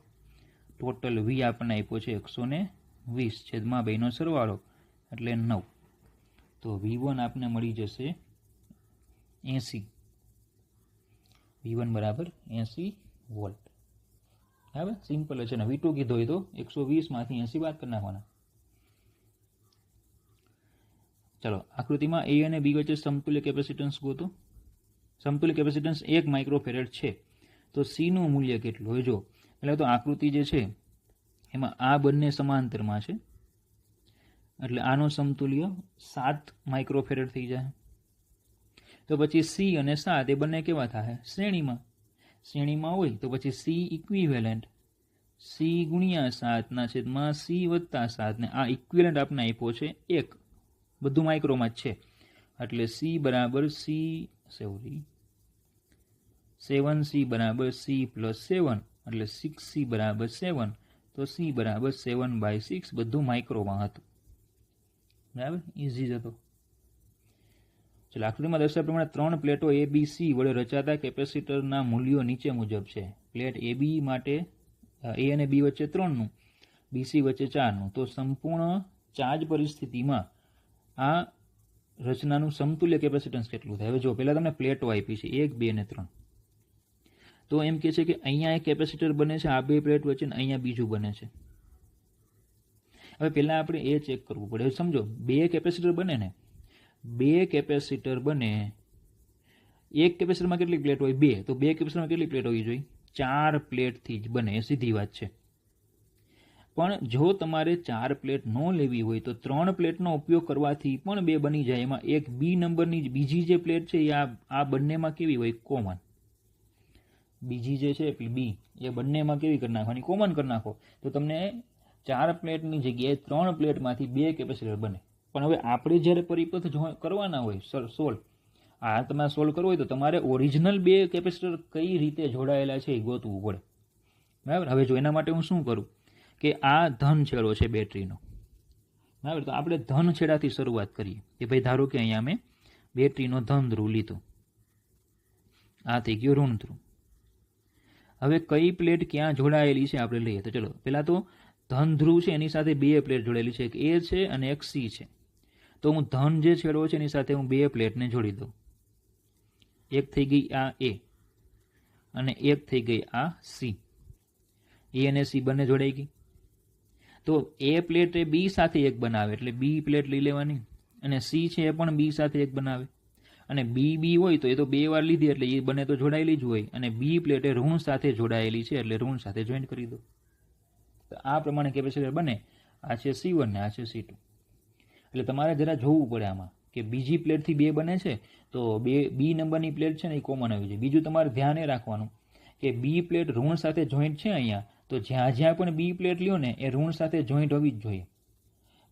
ટોટલ V આપણને આપ્યો છે 120 છેદમાં 2 નો સરવાળો એટલે 9 તો V1 આપને મળી જશે 80 V1 બરાબર 80 વોલ્ટ. બરાબર સિમ્પલ છે ને V2 કીધો હોય તો 120 માંથી 80 બાદ કરી નાખવાના. ચલો આકૃતિમાં A અને B વચ્ચે સમતુલ્ય કેપેસિટન્સ ગોતો. સમતુલ્ય કેપેસિટન્સ 1 માઇક્રોફેરેડ છે તો C નું મૂલ્ય કેટલું હોય જો એટલે તો આકૃતિ જે છે એમાં આ બંને સમાંતરમાં છે એટલે આનો સમતુલ્ય 7 માઇક્રોફેરેડ થઈ જાય તો પછી C અને 7 એ બંને કેવા થાય શ્રેણીમાં હોય તો પછી C ઇક્વિવેલન્ટ C ગુણ્યા 7 ના છેદમાં C વત્તા 7 ને આ ઇક્વિવેલન્ટ આપણે આપ્યો છે 1 બધું માઇક્રોમાં જ છે એટલે C બરાબર 7C બરાબર C પ્લસ 7 એટલે 6C બરાબર 7 તો C બરાબર 7/6 બધું માઇક્રોમાં હતું. બરાબર ઇઝી જ હતો. ચલો આકૃતિમાં દર્શાવ્યા પ્રમાણે 3 પ્લેટો ABC વડે રચાતા કેપેસિટરના મૂલ્યો નીચે મુજબ છે. પ્લેટ AB માટે A અને B વચ્ચે 3નું BC વચ્ચે 4નું તો સંપૂર્ણ ચાર્જ પરિસ્થિતિમાં આ રચનાનું સમતુલ્ય કેપેસિટન્સ કેટલું થાય. હવે જો પહેલા તમને પ્લેટો આપી છે 1 2 અને 3 તો એમ કહે છે કે અહીંયા એક કેપેસિટર બને છે આ બે પ્લેટ વચ્ચે ને અહીંયા બીજું બને છે. હવે પહેલા આપણે એ ચેક કરવું પડે. સમજો બે કેપેસિટર બને ને બે કેપેસિટર બને એક કેપેસિટરમાં કેટલી પ્લેટ હોય 2 તો બે કેપેસિટરમાં કેટલી પ્લેટ હોવી જોઈએ 4 પ્લેટથી જ બને એ સીધી વાત છે. પણ જો તમારે 4 પ્લેટ ન લેવી હોય તો 3 પ્લેટનો ઉપયોગ કરવાથી પણ બે બની જાય. એમાં એક બી નંબરની બીજી જે પ્લેટ છે એ આ બંનેમાં કેવી હોય કોમન. બીજી જે છે બી એ બંનેમાં કેવી કરી નાખવાની કોમન કરી નાખો તો તમને 4 પ્લેટની જગ્યાએ 3 પ્લેટમાંથી બે કેપેસિટર બને. પણ હવે આપણે જ્યારે પરિપથ કરવાના હોય સોલ્વ આ તમારે સોલ્વ કરવું હોય તો તમારે ઓરિજિનલ બે કેપેસિટર કઈ રીતે જોડાયેલા છે એ ગોતવું પડે. બરાબર હવે જો એના માટે હું શું કરું કે આ ધન છેડો છે બેટરીનો. બરાબર તો આપણે ધન છેડાથી શરૂઆત કરીએ કે ભાઈ ધારો કે અહીંયા અમે બેટરીનો ધન ધ્રુવ લીધો આ થઈ ગયો ઋણ ધ્રુવ. હવે કઈ પ્લેટ ક્યાં જોડાયેલી છે આપણે લઈએ તો ચલો પહેલા તો ધન ધ્રુવ છે એની સાથે બે પ્લેટ જોડાયેલી છે એક A છે અને એક C છે તો હું ધન જે છેડો છે એની સાથે હું બે પ્લેટને જોડી દઉં. એક થઈ ગઈ આ A અને એક થઈ ગઈ આ C. A અને C બંને જોડાઈ ગઈ તો A પ્લેટ એ B સાથે એક બનાવે એટલે B પ્લેટ લઈ લેવાની અને C છે એ પણ B સાથે એક બનાવે અને B હોય તો એ તો બે વાર લીધી એટલે એ બંને તો જોડાયેલી જ હોય અને B પ્લેટ એ ઋણ સાથે જોડાયેલી છે એટલે ઋણ સાથે જોઈન્ટ કરી દો. તો આ પ્રમાણે કેપેસિટર બને. આ છે C1 ને આ છે C2. એટલે તમારે જરા જોવું પડે આમાં કે બીજી પ્લેટથી બે બને છે તો બી નંબરની પ્લેટ છે ને એ કોમન આવી જાય. બીજું તમારે ધ્યાન એ રાખવાનું કે બી પ્લેટ ઋણ સાથે જોઈન્ટ છે અહીંયા તો જ્યાં જ્યાં પણ બી પ્લેટ લ્યો ને એ ઋણ સાથે જોઈન્ટ હોવી જ જોઈએ.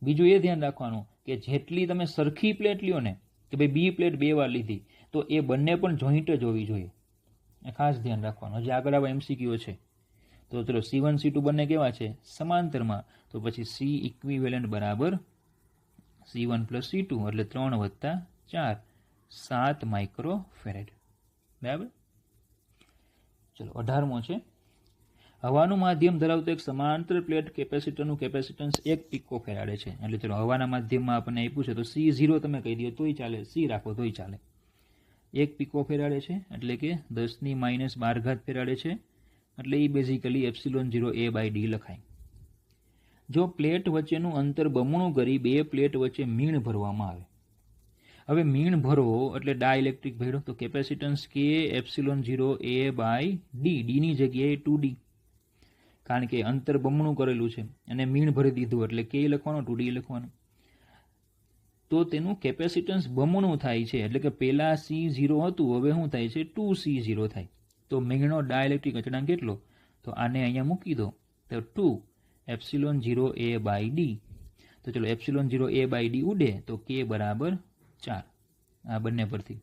બીજું એ ધ્યાન રાખવાનું કે જેટલી તમે સરખી પ્લેટ લ્યો ને કે ભાઈ બી પ્લેટ બે વાર લીધી તો એ બંને પણ જોઈન્ટ જ હોવી જોઈએ. એ ખાસ ધ્યાન રાખવાનું. હજી આગળ આવા MCQ છે તો ચલો C1 C2 બંને કેવા છે સમાંતરમાં તો પછી C ઇક્વિવેલન્ટ બરાબર C1 પ્લસ C2 એટલે 3 વત્તા 4 7 માઇક્રોફેરેડ. બરાબર. ચલો 18મો છે હવાનું માધ્યમ ધરાવતો એક સમાંતર પ્લેટ કેપેસિટરનું કેપેસિટન્સ 1 પિકોફેરાડે છે. એટલે ચલો હવાના માધ્યમમાં આપણને આપ્યું છે તો C0 તમે કહી દો તોય ચાલે C રાખો તોય ચાલે. 1 પિકોફેરાડે છે એટલે કે 10⁻12 ફેરાડે છે એટલે એ બેઝિકલી ε0A/d લખાય. જો પ્લેટ વચ્ચેનું અંતર બમણું કરી બે પ્લેટ વચ્ચે મીણ ભરવામાં આવે. હવે મીણ ભરવો એટલે ડાઇલેક્ટ્રિક ભેળો તો કેપેસિટન્સ કે ε0A/d ડીની જગ્યાએ 2d કારણ કે અંતર બમણું કરેલું છે અને મીણ ભરી દીધું એટલે કે લખવાનું 2d લખવાનું. તો તેનું કેપેસિટન્સ બમણું થાય છે. એટલે કે પહેલાં C0 હતું, હવે શું થાય છે? 2C0 થાય. તો મેગ્નો ડાયલેક્ટ્રિક અચળાંક કેટલો? તો આને અહીંયા મૂકી દો તો 2 એપ્સિલોન 0A/d. તો ચલો એપ્સિલોન 0A/d ઉડે તો k બરાબર 4. આ બંને પરથી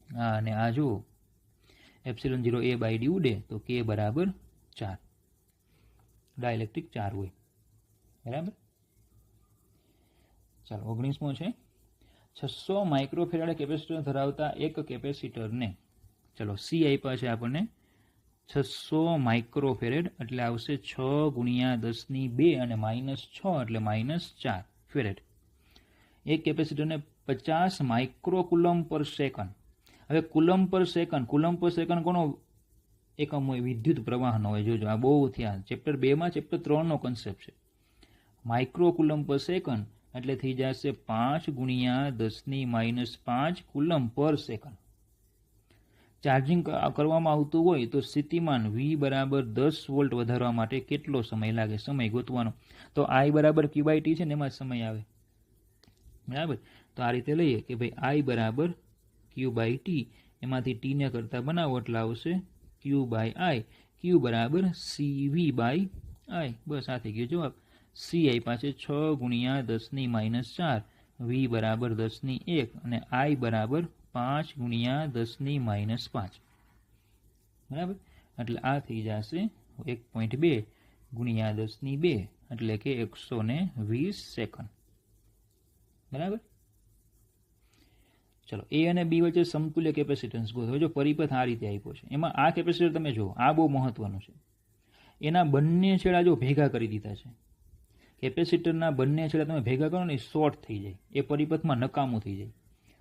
આ અને આ જુઓ, એપ્સિલોન 0A/d ઉડે તો k બરાબર 4. ડાયલેક્ટ્રિક 4 હોય. બરાબર. ચાલો 19મો છે 600 માઇક્રોફેરાડે કેપેસિટર ધરાવતા એક કેપેસિટરને, ચલો સી આપ્યા છે આપણને 600 માઇક્રોફેરેડ એટલે આવશે 6 ગુણ્યા 10⁻2 અને -6 એટલે -4 ફેરેડ. એક કેપેસિટરને 50 માઇક્રોકુલમ પર સેકન્ડ. હવે કુલમ પર સેકન્ડ કોનો એકમ હોય? વિદ્યુત પ્રવાહનો હોય. જોજો આ બહુ થયા ચેપ્ટર 2 માં, ચેપ્ટર 3 નો કન્સેપ્ટ છે. માઇક્રોકુલમ પર સેકન્ડ એટલે થઈ જશે 5 ગુણ્યા 10⁻5 કુલમ પર સેકન્ડ. ચાર્જિંગ કરવામાં આવતું હોય તો સ્થિતિમાન V બરાબર 10 વોલ્ટ વધારવા માટે કેટલો સમય લાગે? સમય ગોતવાનો. તો I બરાબર Q/T છે ને, એમાં સમય આવે. બરાબર. તો આ રીતે લઈએ કે ભાઈ I બરાબર Q/T, એમાંથી T ને કરતા બનાવો એટલે આવશે Q/I. Q બરાબર CV/I. બસ આ થઈ ગયો જવાબ. C આપ્યા છે 6 ગુણ્યા 10⁻4, V બરાબર 10⁻1 અને I બરાબર 5 ગુણ્યા 10⁻5. બરાબર. એટલે આ થઈ જશે 1.2 ગુણ્યા 10⁻2 એટલે કે 120 સેકન્ડ. બરાબર. ચલો A અને B વચ્ચે સમતુલ્ય કેપેસિટન્સ ગોતો. જો પરિપથ આ રીતે આપ્યો છે, એમાં આ કેપેસિટર તમે જુઓ, આ બહુ મહત્વનું છે. એના બંને છેડા જો ભેગા કરી દીધા છે. કેપેસિટરના બંને છેડા તમે ભેગા કરો ને, શોર્ટ થઈ જાય, એ પરિપથમાં નકામું થઈ જાય.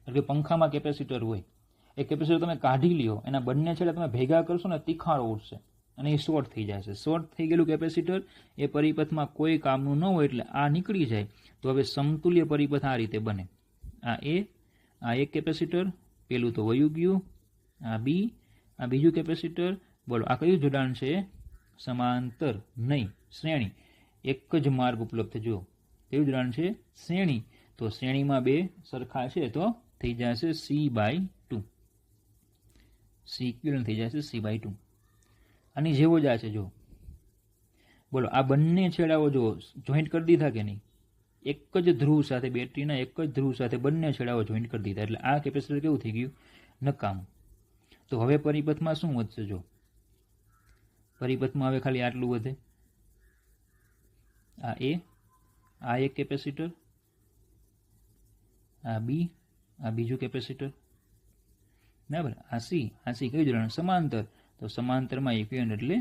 એટલે પંખામાં કેપેસિટર હોય, એ કેપેસિટર તમે કાઢી લ્યો, એના બંને છેડા તમે ભેગા કરશો ને, તીખાળો ઉઠશે અને એ શોર્ટ થઈ જશે. શોર્ટ થઈ ગયેલું કેપેસિટર એ પરિપથમાં કોઈ કામનું ન હોય એટલે આ નીકળી જાય. તો હવે સમતુલ્ય પરિપથ આ રીતે બને. આ એક કેપેસિટર, પેલું તો વયું ગયું, આ બી, આ બીજું કેપેસિટર. બોલો આ કયું જોડાણ છે? સમાંતર નહીં, શ્રેણી. એક જ માર્ગ ઉપલબ્ધ. જો કયું જોડાણ છે? શ્રેણી. તો શ્રેણીમાં બે સરખા છે તો થઈ જશે C/2. C ઇક્વિવેલન્ટ થઈ જશે C/2. આની જેવો જ આ છે. જો બોલો આ બંને છેડાઓ જો જોઈન્ટ કરી દીધા કે નહીં? એક જ ધ્રુવ સાથે, બેટરીના એક જ ધ્રુવ સાથે બંને છેડાઓ જોઈન્ટ કરી દીધા. એટલે આ કેપેસિટર કેવું થઈ ગયું? નકામું. તો હવે પરિપથમાં શું વધશે? જો પરિપથમાં હવે ખાલી આટલું વધે. આ એક કેપેસિટર, આ બી, આ બીજું કેપેસિટર. બરાબર. આ સી કયું જોડાણ? સમાંતર. તો સમાંતરમાં ઇક્વિવેલન્ટ એટલે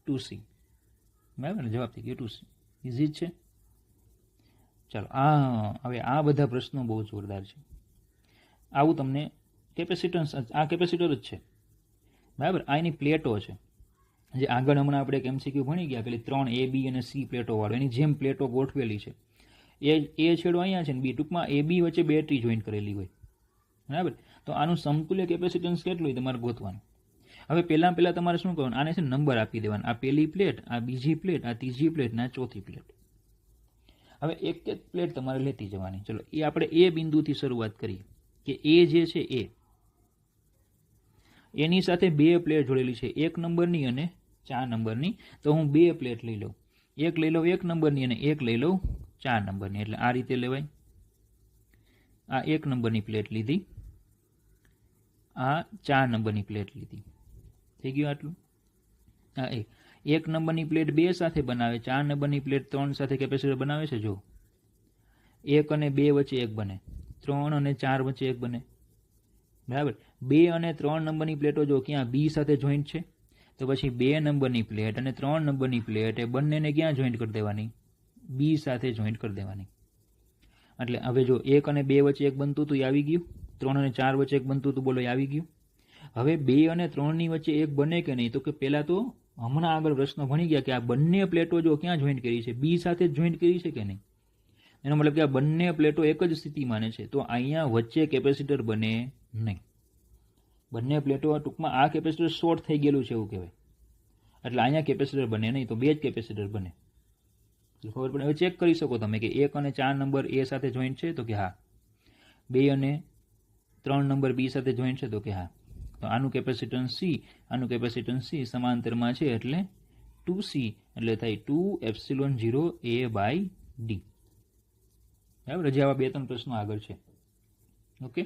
2C. બરાબર. જવાબ થઈ ગયો 2C. ઇઝી છે. ચાલો હવે આ બધા પ્રશ્નો બહુ જોરદાર છે. આવું તમને કેપેસિટન્સ, આ કેપેસિટર જ છે. બરાબર. આ એની પ્લેટો છે. જે આગળ હમણાં આપણે એક MCQ ભણી ગયા, પેલી 3 A, B અને C પ્લેટો વાળો, એની જેમ પ્લેટો ગોઠવેલી છે. એ છેડો અહીંયા છે ને બી, ટૂંકમાં A, B વચ્ચે બેટરી જોઈન્ટ કરેલી હોય. બરાબર. તો આનું સમતુલ્ય કેપેસિટન્સ કેટલું હોય તમારે ગોતવાનું. હવે પહેલા તમારે શું કરવાનું? આને છે નંબર આપી દેવાના. આ પહેલી પ્લેટ, આ બીજી પ્લેટ, આ ત્રીજી પ્લેટ ને આ ચોથી પ્લેટ. હવે એક એક પ્લેટ તમારે લેતી જવાની. ચલો એ આપણે એ બિંદુથી શરૂઆત કરીએ કે એ જે છે એની સાથે બે પ્લેટ જોડેલી છે, 1 નંબરની અને 4 નંબરની. તો હું બે પ્લેટ લઈ લઉં. એક લઈ લઉં 1 નંબરની અને એક લઈ લઉં 4 નંબરની. એટલે આ રીતે લેવાય. આ 1 નંબરની પ્લેટ લીધી, આ 4 નંબરની પ્લેટ લીધી. થઈ ગયું આટલું. આ 1 નંબરની પ્લેટ 2 સાથે બનાવે, 4 નંબરની પ્લેટ 3 સાથે કેપેસિટર બનાવે છે. જો 1 અને 2 વચ્ચે 1 બને, 3 અને 4 વચ્ચે 1 બને. બરાબર. 2 અને 3 નંબરની પ્લેટો જો ક્યાં? B સાથે જોઈન્ટ છે. તો પછી 2 નંબરની પ્લેટ અને 3 નંબરની પ્લેટ એ બંનેને ક્યાં જોઈન્ટ કરી દેવાની? B સાથે જોઈન્ટ કરી દેવાની. એટલે હવે જો 1 અને 2 વચ્ચે 1 બનતું હતું, એ આવી ગયું. 3 અને 4 વચ્ચે 1 બનતું હતું, બોલો એ આવી ગયું. હવે 2 અને 3 ની વચ્ચે 1 બને કે નહીં? તો કે પહેલા તો હમણાં આગળ પ્રશ્ન ભણી ગયા કે આ બંને પ્લેટો જો ક્યાં જોઈન્ટ કરી છે? B સાથે જ જોઈન્ટ કરી છે કે નહીં? એનો મતલબ કે આ બંને પ્લેટો એક જ સ્થિતિમાં છે. તો અહીંયા વચ્ચે કેપેસિટર બને નહીં. બંને પ્લેટો ટૂંકમાં આ કેપેસિટર શોર્ટ થઈ ગયેલું છે એવું કહેવાય. એટલે અહીંયા કેપેસિટર બને નહીં, તો બે જ કેપેસિટર બને. ખબર પડે. હવે ચેક કરી શકો તમે કે 1 અને 4 નંબર એ સાથે જોઈન્ટ છે તો કે હા, 2 અને 3 નંબર બી સાથે જોઈન્ટ છે તો કે હા. તો આનું કેપેસિટન્સ સી, આનું કેપેસિટન્સ સી સમાંતરમાં છે એટલે 2c, એટલે થાય 2ε0 a/d. બરાબર. હજી આવા 2-3 પ્રશ્નો આગળ છે. ઓકે,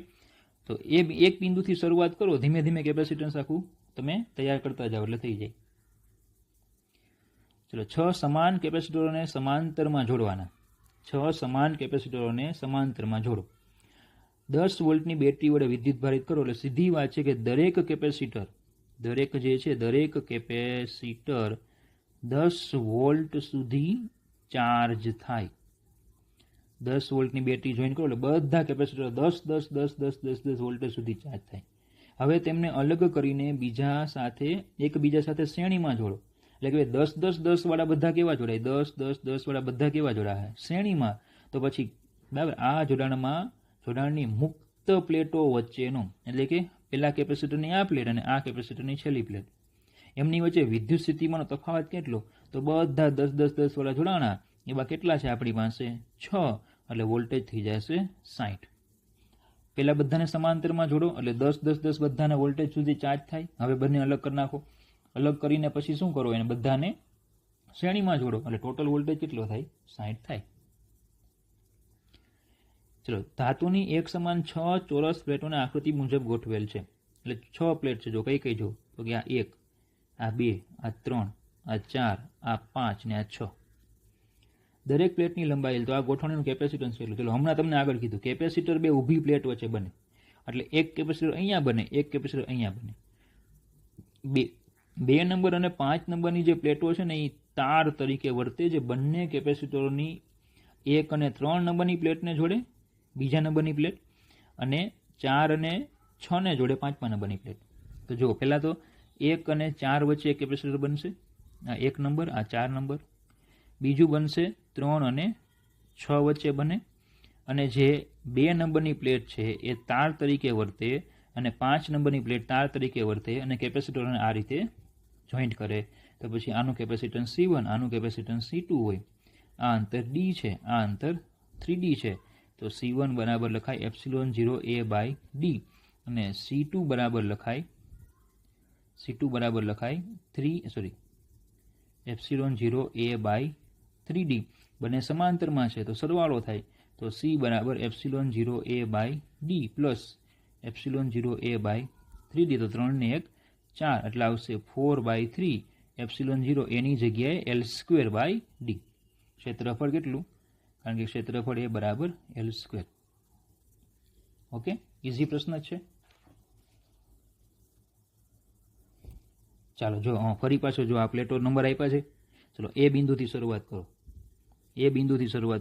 તો એ એક બિંદુથી શરૂઆત કરો, ધીમે ધીમે કેપેસિટન્સ આખું તમે તૈયાર કરતા જાઓ એટલે થઈ જાય. ચલો, 6 સમાન કેપેસિટરોને સમાંતરમાં જોડવાના. 6 સમાન કેપેસિટરોને સમાંતરમાં જોડો. 10 વોલ્ટની બેટરી વડે વિદ્યુત ભારિત કરો. એટલે સીધી વાત છે કે દરેક કેપેસિટર 10 વોલ્ટ સુધી ચાર્જ થાય. 10 વોલ્ટની બેટરી જોઈન કરો એટલે બધા કેપેસિટર 10 વોલ્ટ સુધી ચાર્જ થાય. હવે તેમને અલગ કરીને એકબીજા સાથે શ્રેણીમાં જોડો. એટલે કે 10 વાળા બધા કેવા જોડાય? 10 વાળા બધા કેવા જોડાય? શ્રેણીમાં. તો પછી બરાબર, આ જોડાણની મુક્ત પ્લેટો વચ્ચેનો, એટલે કે પેલા કેપેસિટરની આ પ્લેટ અને આ કેપેસિટરની છેલ્લી પ્લેટ, એમની વચ્ચે વિદ્યુત સ્થિતિમાંનો તફાવત કેટલો? તો બધા 10 વાળા જોડાણા એવા કેટલા છે આપણી પાસે? 6. એટલે વોલ્ટેજ થઈ જશે 60. પેલા બધાને સમાંતરમાં જોડો એટલે 10 બધાને વોલ્ટેજ સુધી ચાર્જ થાય. હવે બંને અલગ કરી નાખો. અલગ કરીને પછી શું કરો? એને બધાને શ્રેણીમાં જોડો એટલે ટોટલ વોલ્ટેજ કેટલો થાય? 60 થાય. ચલો, ધાતુની એક સમાન 6 ચોરસ પ્લેટોને આકૃતિ મુજબ ગોઠવેલ છે. એટલે 6 પ્લેટ છે. જો કઈ કઈ જો તો કે આ 1, આ 2, આ 3, આ 4, આ 5 ને આ 6. દરેક પ્લેટની લંબાઈ, તો આ ગોઠવણીનું કેપેસિટન્સ કેટલું? ચલો, હમણાં તમને આગળ કીધું કેપેસિટર બે ઊભી પ્લેટ વચ્ચે બને એટલે એક કેપેસિટર અહીંયા બને, એક કેપેસિટર અહીંયા બને. 2 નંબર અને 5 નંબરની જે પ્લેટો છે ને એ તાર તરીકે વર્તે, જે બંને કેપેસિટરોની 1 અને 3 નંબરની પ્લેટને જોડે બીજા નંબરની પ્લેટ, અને 4 અને 6 ને જોડે 5મા નંબરની પ્લેટ. તો જો પહેલા તો 1 અને 4 વચ્ચે એક કેપેસિટર બનશે, આ 1 નંબર, આ 4 નંબર. બીજું બનશે 3 અને 6 વચ્ચે બને, અને જે 2 નંબરની પ્લેટ છે એ તાર તરીકે વર્તે અને 5 નંબરની પ્લેટ તાર તરીકે વર્તે અને કેપેસિટરને આ રીતે જોઈન્ટ કરે. તો પછી આનું કેપેસિટન્સ C1, આનું કેપેસિટન્સ C2 હોય. આ અંતર D છે, આ અંતર 3D છે. તો C1 બરાબર લખાય ε0 a/d અને C2 બરાબર લખાય ε0 a/3d. બંને સમાંતરમાં છે તો સરવાળો થાય. તો C બરાબર ε0 a/d પ્લસ ε0 a/3d. તો 3 ને 1 4 એટલે આવશે 4/3 ε0 એની જગ્યાએ L²/d. ક્ષેત્રફળ કેટલું? કારણ કે ક્ષેત્રફળ એ બરાબર L². ઓકે, ઇઝી પ્રશ્ન છે. ચાલો, જો ફરી પાછો જો આ પ્લેટો નંબર આપ્યા છે. ચલો, એ બિંદુથી શરૂઆત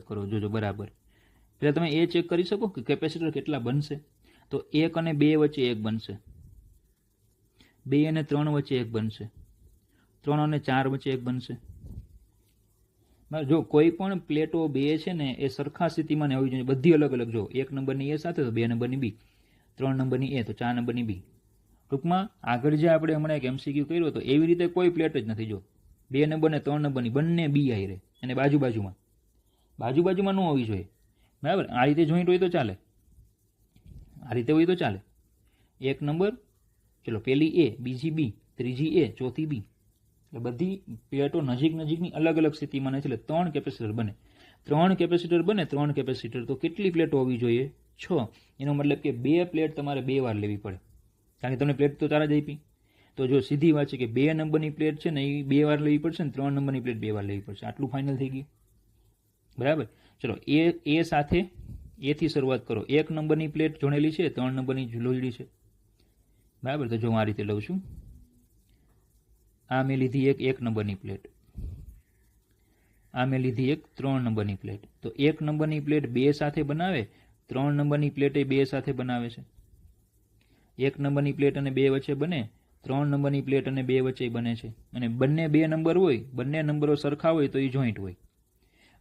કરો. જોજો બરાબર. પહેલાં તમે એ ચેક કરી શકો કે કેપેસિટર કેટલા બનશે. તો 1 અને 2 વચ્ચે 1 બનશે, 2 અને 3 વચ્ચે 1 બનશે, 3 અને 4 વચ્ચે 1 બનશે. જો કોઈ પણ પ્લેટો 2 છે ને એ સરખા સ્થિતિમાં ને હોવી જોઈએ, બધી અલગ અલગ. જો 1 નંબરની એ સાથે તો 2 નંબરની બી, 3 નંબરની એ તો 4 નંબરની બી. ટૂંકમાં આગળ જે આપણે હમણાં એક MCQ કર્યો હતો એવી રીતે કોઈ પ્લેટ જ નથી. જો 2 નંબર ને 3 નંબરની બંને બી આવી રહે, અને બાજુબાજુમાં ન હોવી જોઈએ. બરાબર, આ રીતે જોઈન્ટ હોય તો ચાલે, આ રીતે હોય તો ચાલે. 1 નંબર, ચલો પેલી એ, બીજી બી, ત્રીજી એ, ચોથી બી. એટલે બધી પ્લેટો નજીકની અલગ અલગ સ્થિતિમાં છે. એટલે 3 કેપેસિટર બને. 3 કેપેસિટર તો કેટલી પ્લેટો હોવી જોઈએ? 6. એનો મતલબ કે 2 પ્લેટ તમારે 2 વાર લેવી પડે, કારણ કે તમને પ્લેટ તો 4 જ આપી. તો જો સીધી વાત છે કે 2 નંબરની પ્લેટ છે ને એ 2 વાર લેવી પડશે ને 3 નંબરની પ્લેટ 2 વાર લેવી પડશે. આટલું ફાઇનલ થઈ ગયું. બરાબર. ચલો, એ સાથે એથી શરૂઆત કરો. 1 નંબરની પ્લેટ જોડેલી છે, 3 નંબરની જોડેલી છે. બરાબર. તો જો હું આ રીતે લઉં છું. આ મેં લીધી 1 નંબરની પ્લેટ, આ મેં લીધી 3 નંબરની પ્લેટ. તો 1 નંબરની પ્લેટ 2 સાથે બનાવે, 3 નંબરની પ્લેટ એ 2 સાથે બનાવે છે. 1 નંબરની પ્લેટ અને 2 વચ્ચે બને, 3 નંબરની પ્લેટ અને 2 વચ્ચે બને છે. અને બંને 2 નંબર હોય, બંને નંબરો સરખા હોય તો એ જોઈન્ટ હોય.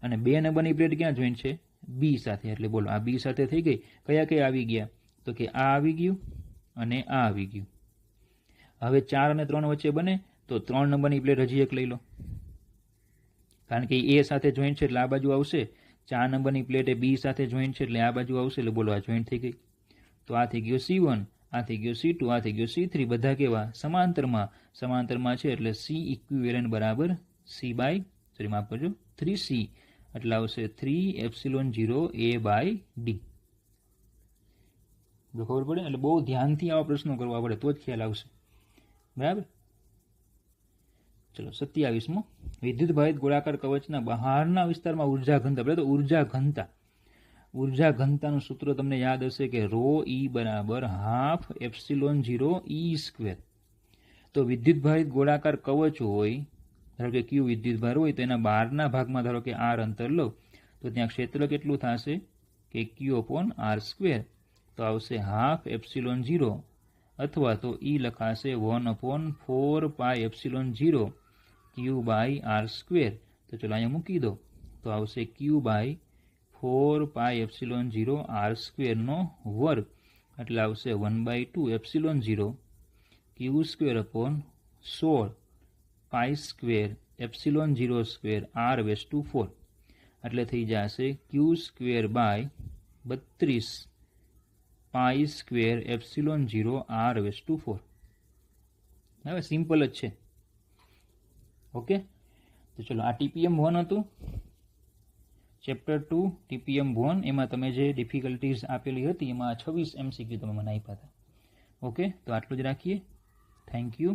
અને 2 નંબરની પ્લેટ ક્યાં જોઈન્ટ છે? બી સાથે. એટલે બોલો, આ બી સાથે થઈ ગઈ. કયા આવી ગયા? તો કે આ આવી ગયું અને આ આવી ગયું. હવે 4 અને 3 વચ્ચે બને તો 3 નંબરની પ્લેટ હજી એક લઈ લો. કારણ કે એ સાથે જોઈન્ટ છે એટલે આ બાજુ આવશે, 4 નંબરની પ્લેટ એ બી સાથે જોઈન્ટ છે એટલે આ બાજુ આવશે, એટલે બોલો આ જોઈન્ટ થઈ ગઈ. તો આ થઈ ગયો C1, આ થઈ ગયો C2, આ થઈ ગયો C3, બધા કેવા સમાંતરમાં છે એટલે C ઇક્વિવેલન્ટ બરાબર માફ કરજો 3C, એટલે આવશે 3ε0A/D. ખબર પડે? એટલે બહુ ધ્યાનથી આવા પ્રશ્નો કરવા પડે તો જ ખ્યાલ આવશે. બરાબર. ચલો 27મો, વિદ્યુત ભારિત ગોળાકાર કવચના બહારના વિસ્તારમાં ઉર્જા ઘનતા. બરાબર, તો ઉર્જા ઘનતાનું સૂત્ર તમને યાદ હશે કે ρE બરાબર 12ε0E². તો વિદ્યુત ભારિત ગોળાકાર કવચ હોય, ધારો કે Q વિદ્યુત ભાર હોય, તો એના બહારના ભાગમાં ધારો કે R અંતર લો, તો ત્યાં ક્ષેત્ર કેટલું થશે કે Q/R². તો આવશે 12ε0, અથવા તો E લખાશે 1/4πε0 Q/R². તો ચલો અહીંયા મૂકી દો, તો આવશે Q/4πε0 R² વર્ગ, એટલે આવશે 1/2ε0 Q²/16 π²ε02 R⁴. એટલે થઈ જશે Q²/32 π²ε0 R⁴. હવે સિમ્પલ જ છે. ઓકે, તો ચલો આ TPM1 હતું, ચેપ્ટર 2 TPM1. એમાં તમે જે ડિફિકલ્ટીઝ આપેલી હતી એમાં 26 MCQ તમે મને આપ્યા હતા. ઓકે, તો આટલું જ રાખીએ. Thank you.